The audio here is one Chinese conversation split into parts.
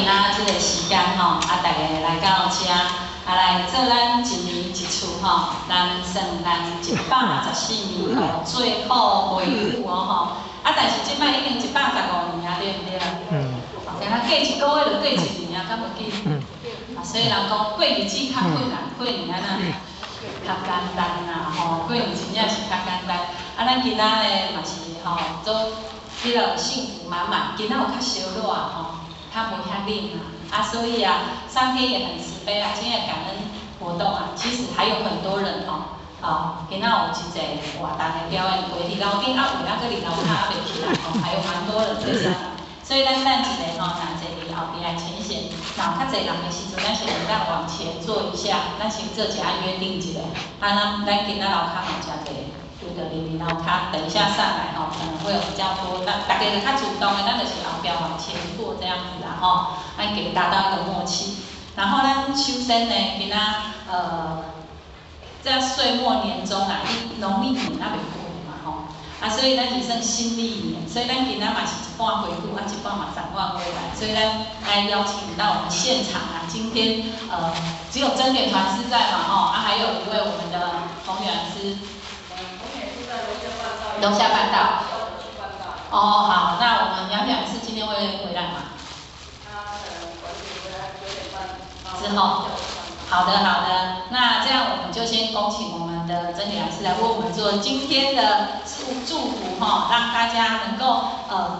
仔即个时间吼，大家来到遮，来做咱一年一次吼，咱算咱114年吼最后回顾吼。但是即摆已经115年啊，对不对？然后过一个月就过一年啊，敢无紧？所以人讲过日子较困难，过年啊较简单啦吼，过年真正是较简单。咱今仔咧嘛是吼，都迄个幸福满满。今仔有较烧热吼，较无遐冷所以上天也很慈悲今天的感恩活动其实还有很多人今仔有一个活动的表演，围伫楼顶为咱搁伫楼骹袂起来还有蛮多人在上来。所以咱一个若坐伫后边来呈现，若有较侪人的时阵，咱是会当往前坐一下，咱先做一下约定一下。咱今仔楼骹嘛诚侪，有着离楼骹，等一下上来可能会有比较多，大家就较主动的，咱就是后边往前坐这样子咱给达到一个默契。然后咱秋生呢，今仔在岁末年终农历年袂过嘛所以咱是算新历年，所以咱今仔嘛是一半回顾一半嘛展望未来，所以咱来邀请到我们现场今天只有真点团师在嘛还有一位我们的洪远师，洪远是在楼下办道。好，那我们杨远师今天会回来吗？他可能晚点回来9点半之后。好的，那这样我们就先恭请我们的真理老师来为我们做今天的祝福让大家能够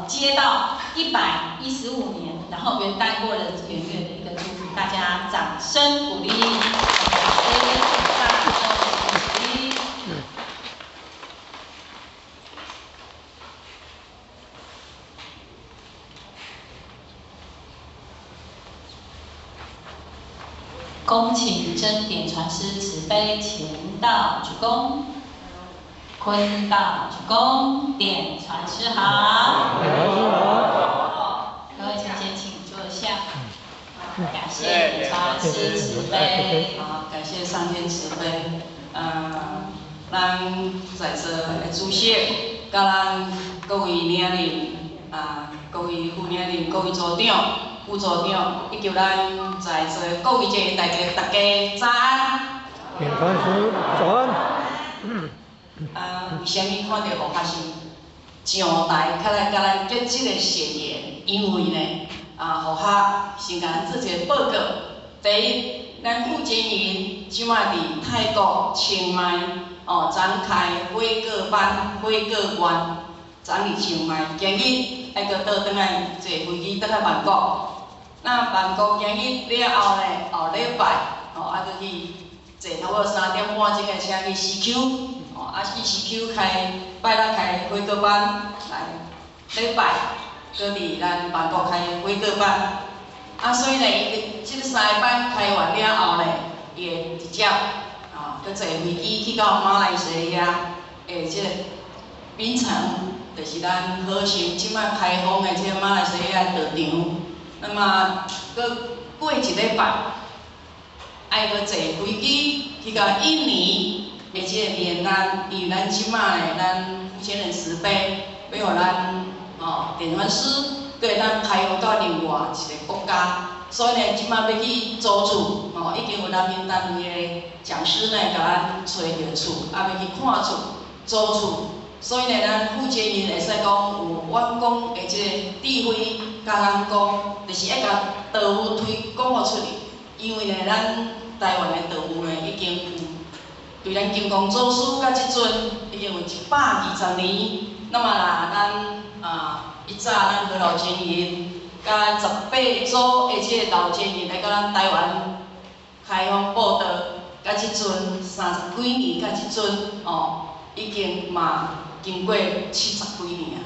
接到115年，然后元旦过了元月的一个祝福，大家掌声鼓励，恭请真点传师慈悲前道鞠躬，坤道鞠躬，点传师好。各位先请坐下。感谢传师慈悲。好，感谢上天慈悲。咱在座的主席，甲咱各位领人各位副领人、各位组长、副组长，以及咱在座各位大家早安。点传师早安。为虾米看到吴学生上台，较来甲咱结这个誓言？因为呢，吴学先甲咱做一个报告。第一，咱傅建仁即卖伫泰国清迈展开火锅班、火锅园，展伫清迈，今日还阁倒转来坐飞机倒来曼谷。那曼谷今日了后呢，后礼拜还阁去坐差不多3点半钟的车去 CQ。去 CQ 拜六开火锅班，礼拜搁伫咱曼谷开火锅班。所以呢，即个3个班开完了后呢，伊会直接搁坐飞机去到马来西亚的即个槟城，就是咱好心即摆开放的即个马来西亚道场。那么搁过一礼拜，爱搁坐飞机去到印尼。的即个面咱，因为咱即摆呢，咱福建人慈悲，要互咱点传师，搁会当开放到另外一个国家，所以呢，即摆要去租厝，已经有咱闽南语的讲师呢，甲咱找着厝，要去看厝、租厝，所以呢，咱福建人会使讲有员工的即个智慧，甲咱讲，就是要甲道务广互出去，因为呢，咱台湾的道务呢，已经有。对咱金光祖师到即阵已经有120年，那么咱以早咱何老前人，甲18组的即个老前人来到咱台湾开放报道，到即阵30几年，到即阵已经嘛经过70几年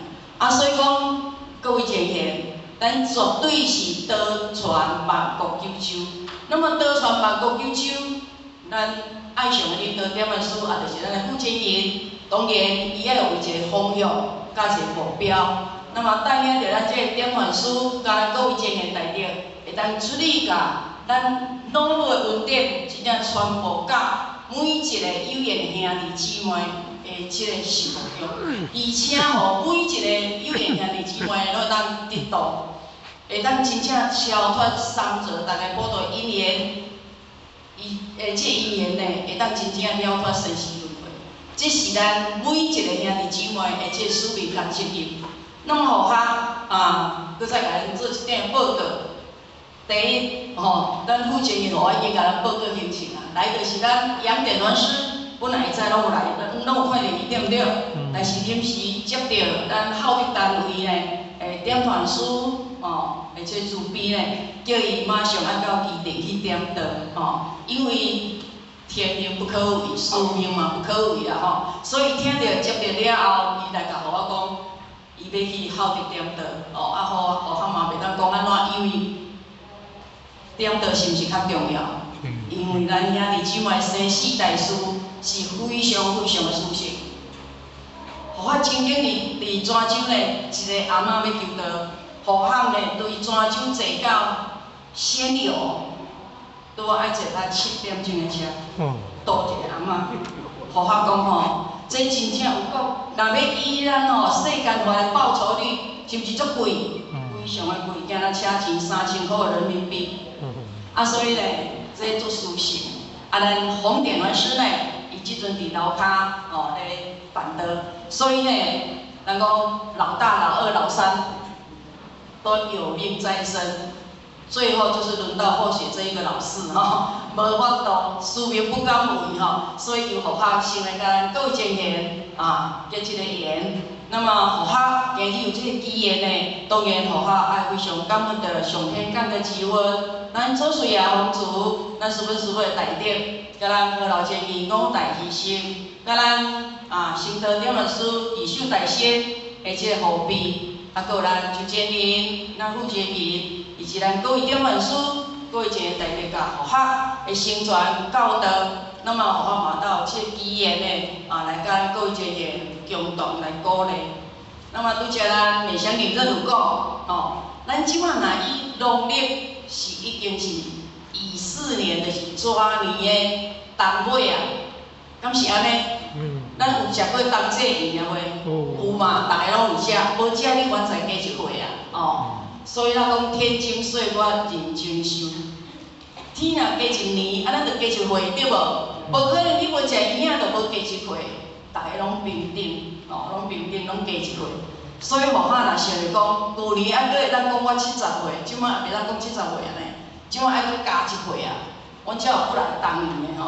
所以讲各位前贤，咱绝对是倒传万国九州。那么倒传万国九州，咱爱上的领导点的师就是咱的傅建仁，当然伊要有一个方向，甲一个目标。那么带领着咱这个点传师，甲咱各位前贤代表，会当处理甲咱脑部的问题，真正传播甲每一个有缘兄弟姊妹的即个心目中，而且每一个有缘兄弟姊妹拢会当得到会当真正超脱三者，大家报道因缘，这因缘呢，会当真正了脱生死轮回。这是咱每一个兄弟姊妹的这使命甲责任。那么，互搁再甲咱做一点报告。第一，咱负责任互我已经甲咱报告行程啊，来就是咱杨电暖师，本来会知拢有来，拢有看到伊对不对？但是临时接到咱效力单位呢，点团师而且主编呢，叫伊马上按到基地去点到，因为天命不可违，使命嘛不可违啊所以听到接到了后，伊来甲互我讲，伊要去效力点到，互他嘛袂当讲安怎，因为点到是毋是较重要？因为咱兄弟姊妹生死大事是非常非常的事情。互我曾经伫泉州呢，一个阿嬷要求道，互巷呢对泉州坐到仙游，拄爱坐到7点钟的车，倒一个阿嬷，互我讲这真正有够，若要以咱世间话的报酬率，是毋是足贵？非常的贵，惊咱车钱3000块人民币。所以呢，这做事情。咱红点完师呢，伊即阵伫楼骹咧办的，所以呢，咱讲老大、老二、老三都有命在身，最后就是轮到或许这一个老四无法度，使命不敢违所以就互我先来甲咱各位前贤结一个缘。那么互我今日有这个机缘呢，当然互我爱非常感恩的上天降的吉恩。咱祖师爷皇族，咱师父的大德，甲咱何老前义五大牺牲，甲咱心得点老师二手大仙，而且护庇，搁有咱周建民、咱傅杰民，以及咱各位点老师、各位前大德甲互我的宣传教导，那么互我嘛到这机缘呢，来甲咱各位前贤共同来鼓励。那么拄则咱美香女人有讲，咱即马若以农历是已经是24年，就是蛇年的冬尾敢是安尼？咱有食过冬祭圆袂？有嘛，大家拢有食，无食你原才加一岁所以咱讲天经岁月人情寿，天若加一年，咱就加一岁，对无？无可能你无食圆仔就无加一岁，大家拢平等，拢平等，拢加一岁。所以互我若想着讲，旧年还佫会当讲我70岁，即摆也袂当讲70岁安尼，即摆还佫加一岁阮才有不来当年的